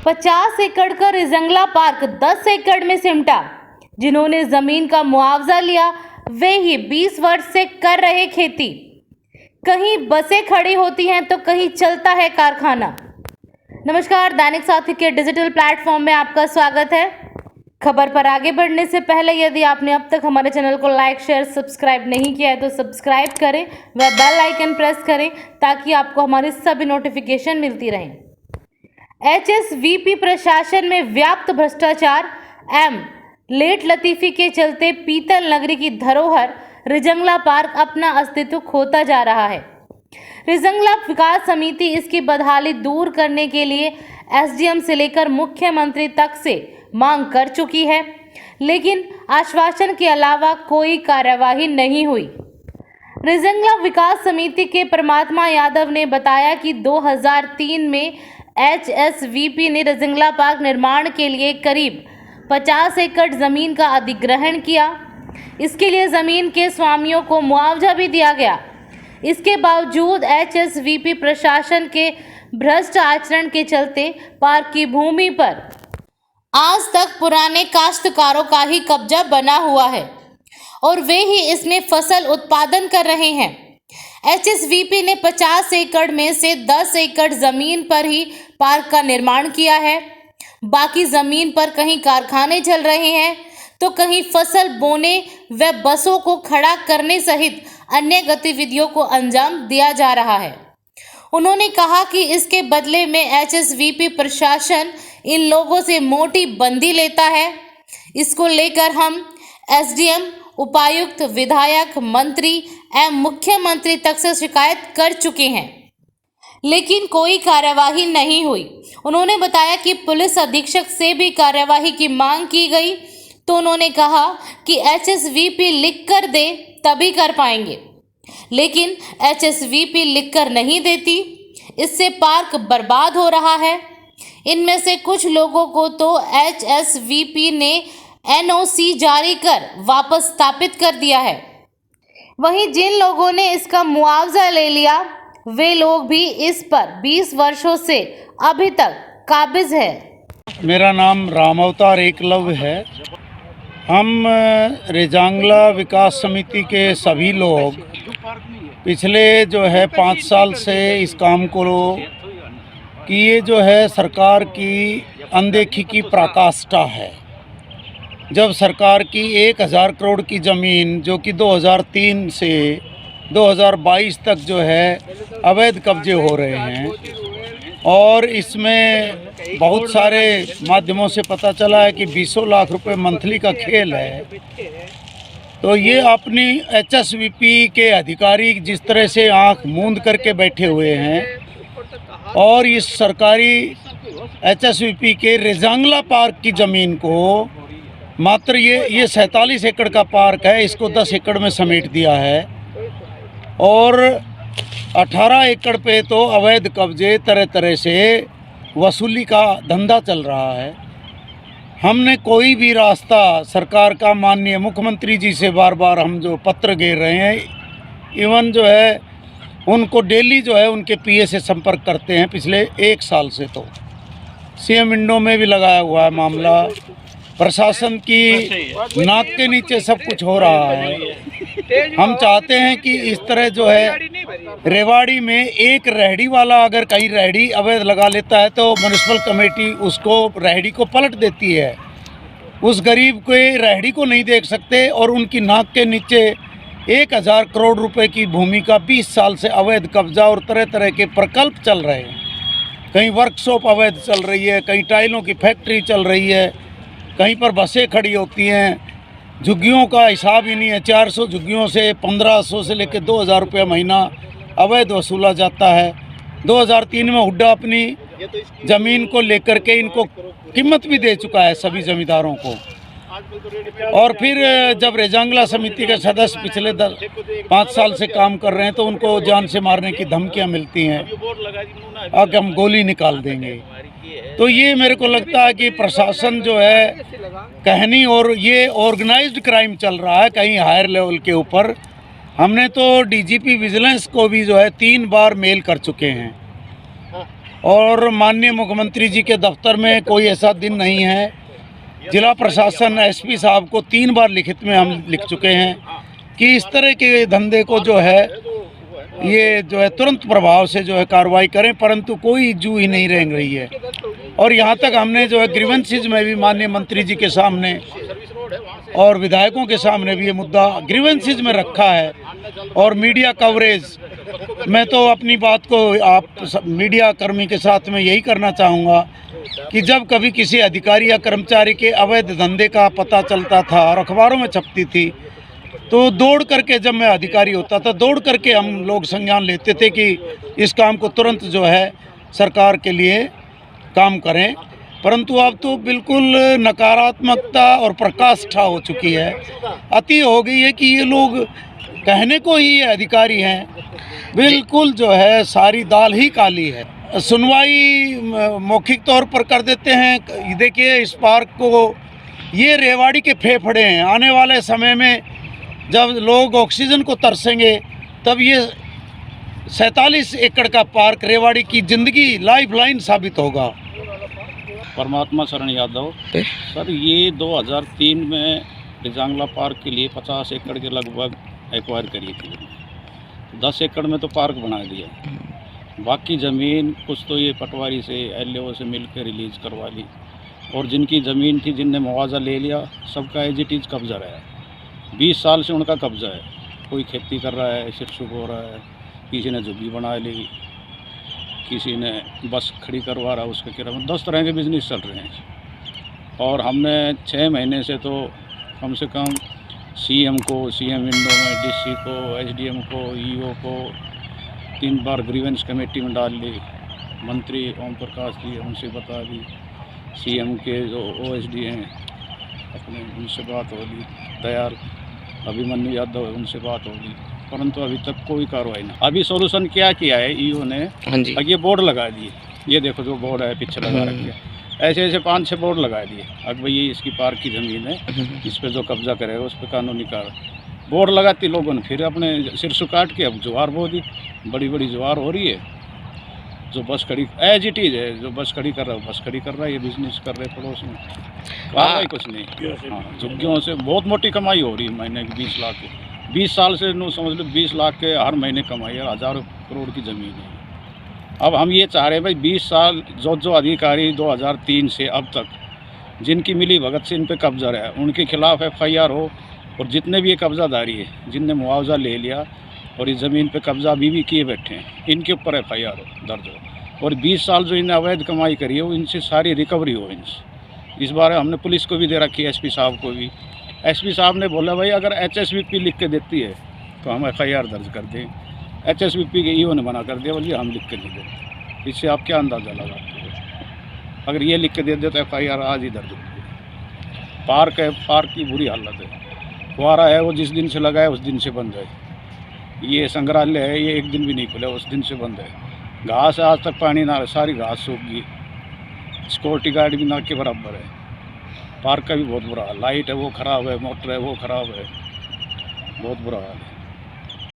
50 एकड़ का रिजंगला पार्क 10 एकड़ में सिमटा। जिन्होंने जमीन का मुआवजा लिया वे ही 20 वर्ष से कर रहे खेती। कहीं बसें खड़ी होती हैं तो कहीं चलता है कारखाना। नमस्कार, दैनिक साथी के डिजिटल प्लेटफॉर्म में आपका स्वागत है। खबर पर आगे बढ़ने से पहले यदि आपने अब तक हमारे चैनल को लाइक, शेयर, सब्सक्राइब नहीं किया है तो सब्सक्राइब करें व बेल आइकन प्रेस करें ताकि आपको हमारी सभी नोटिफिकेशन मिलती रहें। एचएसवीपी प्रशासन में व्याप्त भ्रष्टाचार एवं लेट लतीफी के चलते पीतल नगरी की धरोहर रिजंगला पार्क अपना अस्तित्व खोता जा रहा है। रिजंगला विकास समिति इसकी बदहाली दूर करने के लिए एसडीएम से लेकर मुख्यमंत्री तक से मांग कर चुकी है, लेकिन आश्वासन के अलावा कोई कार्यवाही नहीं हुई। रिजंगला विकास समिति के परमात्मा यादव ने बताया कि 2003 में एचएसवीपी ने रिजंगला पार्क निर्माण के लिए करीब 50 एकड़ जमीन का अधिग्रहण किया। इसके लिए जमीन के स्वामियों को मुआवजा भी दिया गया। इसके बावजूद एचएसवीपी प्रशासन के भ्रष्ट आचरण के चलते पार्क की भूमि पर आज तक पुराने काश्तकारों का ही कब्जा बना हुआ है और वे ही इसमें फसल उत्पादन कर रहे हैं। एचएसवीपी ने 50 एकड़ में से 10 एकड़ जमीन पर ही पार्क का निर्माण किया है। बाकी जमीन पर कहीं कारखाने चल रहे हैं तो कहीं फसल बोने व बसों को खड़ा करने सहित अन्य गतिविधियों को अंजाम दिया जा रहा है। उन्होंने कहा कि इसके बदले में एचएसवीपी प्रशासन इन लोगों से मोटी बंदी लेता है। इसको लेकर हम एसडीएम, उपायुक्त, विधायक, मंत्री एवं मुख्यमंत्री तक से शिकायत कर चुके हैं, लेकिन कोई कार्यवाही नहीं हुई। उन्होंने बताया कि पुलिस अधीक्षक से भी कार्यवाही की मांग की गई तो उन्होंने कहा कि एचएसवीपी लिख कर दे तभी कर पाएंगे, लेकिन एचएसवीपी लिख कर नहीं देती। इससे पार्क बर्बाद हो रहा है। इनमें से कुछ लोगों को तो एचएसवीपी ने एनओसी जारी कर वापस स्थापित कर दिया है। वहीं जिन लोगों ने इसका मुआवजा ले लिया वे लोग भी इस पर 20 वर्षों से अभी तक काबिज है। मेरा नाम रामावतार एकलव्य है। हम रिजंगला विकास समिति के सभी लोग पिछले 5 साल से इस काम को कि ये सरकार की अनदेखी की पराकाष्ठा है। जब सरकार की 1000 करोड़ की ज़मीन जो कि 2003 से 2022 तक अवैध कब्जे हो रहे हैं और इसमें बहुत सारे माध्यमों से पता चला है कि 20 लाख रुपए मंथली का खेल है। तो ये अपनी एचएसवीपी के अधिकारी जिस तरह से आंख मूंद करके बैठे हुए हैं और इस सरकारी एचएसवीपी के रिजंगला पार्क की ज़मीन को मात्र ये 47 एकड़ का पार्क है, इसको 10 एकड़ में समेट दिया है और 18 एकड़ पे तो अवैध कब्जे तरह तरह से वसूली का धंधा चल रहा है। हमने कोई भी रास्ता सरकार का माननीय मुख्यमंत्री जी से बार बार हम पत्र घेर रहे हैं, इवन उनको डेली उनके पीए से संपर्क करते हैं पिछले 1 साल से। तो सीएम विंडो में भी लगाया हुआ है मामला। प्रशासन की नाक के नीचे सब कुछ हो रहा है। हम चाहते हैं कि इस तरह रेवाड़ी में एक रेहड़ी वाला अगर कहीं रेहड़ी अवैध लगा लेता है तो म्युनिसिपल कमेटी उसको रेहड़ी को पलट देती है। उस गरीब के रेहड़ी को नहीं देख सकते और उनकी नाक के नीचे 1000 करोड़ रुपए की भूमि का 20 साल से अवैध कब्जा और तरह तरह के प्रकल्प चल रहे हैं। कहीं वर्कशॉप अवैध चल रही है, कहीं टाइलों की फैक्ट्री चल रही है, कहीं पर बसें खड़ी होती हैं। झुग्गियों का हिसाब ही नहीं है। 400 झुग्गियों से 1500 से लेकर 2000 रुपये महीना अवैध वसूला जाता है। 2003 में हुड्डा अपनी ज़मीन को लेकर के इनको कीमत भी दे चुका है सभी जमींदारों को। और फिर जब रिजंगला समिति के सदस्य पिछले 5 साल से काम कर रहे हैं तो उनको जान से मारने की धमकियां मिलती हैं, अब हम गोली निकाल देंगे। तो ये मेरे को लगता है कि प्रशासन कहनी और ये ऑर्गेनाइज्ड क्राइम चल रहा है कहीं हायर लेवल के ऊपर। हमने तो डीजीपी विजिलेंस को भी 3 बार मेल कर चुके हैं और माननीय मुख्यमंत्री जी के दफ्तर में कोई ऐसा दिन नहीं है। जिला प्रशासन एसपी साहब को 3 बार लिखित में हम लिख चुके हैं कि इस तरह के धंधे को जो है ये जो है तुरंत प्रभाव से जो है कार्रवाई करें, परंतु कोई जू ही नहीं रेंग रही है। और यहाँ तक हमने जो है ग्रीवेंसेज में भी माननीय मंत्री जी के सामने और विधायकों के सामने भी ये मुद्दा ग्रीवेंसेज में रखा है। और मीडिया कवरेज, मैं तो अपनी बात को आप मीडिया कर्मी के साथ में यही करना चाहूँगा कि जब कभी किसी अधिकारी या कर्मचारी के अवैध धंधे का पता चलता था और अखबारों में छपती थी, तो दौड़ करके, जब मैं अधिकारी होता था, दौड़ करके हम लोग संज्ञान लेते थे कि इस काम को तुरंत जो है सरकार के लिए काम करें। परंतु अब तो बिल्कुल नकारात्मकता और प्रकाष्ठा हो चुकी है, अति हो गई है कि ये लोग कहने को ही ये अधिकारी हैं, बिल्कुल जो है सारी दाल ही काली है। सुनवाई मौखिक तौर पर कर देते हैं। देखिए, इस पार्क को, ये रेवाड़ी के फेफड़े हैं। आने वाले समय में जब लोग ऑक्सीजन को तरसेंगे तब ये 47 एकड़ का पार्क रेवाड़ी की ज़िंदगी लाइफलाइन साबित होगा। परमात्मा शरण यादव सर, ये 2003 में रिजांगला पार्क के लिए 50 एकड़ के लगभग एक्वायर करी थी। 10 एकड़ में तो पार्क बना दिया, बाकी ज़मीन कुछ तो ये पटवारी से एलओ से मिलकर रिलीज़ करवा ली, और जिनकी ज़मीन थी, जिनने मुआवजा ले लिया, सबका एज इट इज़ कब्ज़ा रहा है। 20 साल से उनका कब्ज़ा है। कोई खेती कर रहा है, शिक्षक हो रहा है, किसी ने झुग्गी बना ली, किसी ने बस खड़ी करवा रहा है, उसके किराए में 10 तरह के बिजनेस चल रहे हैं। और हमने 6 महीने से तो कम से कम सीएम को, सीएम विंडो में, डीसी को, एसडीएम को, ईओ को 3 बार ग्रीवेंस कमेटी में डाल ली। मंत्री ओम प्रकाश जी, उनसे बता दी। सीएम के जो ओएसडी हैं अपने, उनसे बात होगी। दयाल अभिमन्यु यादव है, उनसे बात होगी, परंतु अभी तक कोई कार्रवाई नहीं। अभी सॉल्यूशन क्या किया है ईओ ने? हाँ जी, ये बोर्ड लगा दिए। ये देखो जो बोर्ड है पीछे लगा रखे, ऐसे ऐसे 5-6 बोर्ड लगा दिए। अब भाई ये इसकी पार्क की ज़मीन है, इस पे जो कब्जा करेगा उस पर कानूनी कार्रवाई। बोर्ड लगाती लोगों ने, फिर अपने सिर काट के अब ज्वार बो दी। बड़ी बड़ी ज्वार हो रही है। जो बस खड़ी एज इट इज़ है, जो बस खड़ी कर रहा है बस खड़ी कर रहा है, ये बिजनेस कर रहे पड़ोस में, कार्रवाई कुछ नहीं। हाँ, झुग्गियों से बहुत मोटी कमाई हो रही है, महीने की 20 लाख की। 20 साल से नो समझ लो 20 लाख के हर महीने कमाई है। हज़ारों करोड़ की ज़मीन है। अब हम ये चाह रहे हैं भाई 20 साल जो अधिकारी 2003 से अब तक जिनकी मिली भगत से इन पे कब्जा रहा है, उनके खिलाफ FIR हो, और जितने भी ये कब्जादारी है, जिनने मुआवजा ले लिया और इस ज़मीन पे कब्जा अभी भी किए बैठे हैं, इनके ऊपर FIR हो, दर्ज हो। और 20 साल जो इन्हें अवैध कमाई करी है, वो इनसे सारी रिकवरी हो इनसे। इस बारे हमने पुलिस को भी दे रखी है, SP साहब को भी। SP साहब ने बोला भाई अगर HSBP लिख के देती है तो हम FIR दर्ज कर दें। HSBP के ईओ ने मना कर दिया, बोलिए हम लिख के नहीं देते। इससे आप क्या अंदाज़ा लगाते हो? अगर ये लिख के दे दे तो FIR आज ही दर्ज होगी। पार्क है, पार्क की बुरी हालत है। फुहारा है, वो जिस दिन से लगा है उस दिन से बंद है। ये संग्रहालय है, ये एक दिन भी नहीं खुला, उस दिन से बंद है। घास आज तक पानी ना, सारी घास सूख गई। सिक्योरिटी गार्ड भी ना के बराबर है। पार्क का भी बहुत बुरा हाल, लाइट है वो ख़राब है, मोटर है वो ख़राब है, बहुत बुरा हाल है।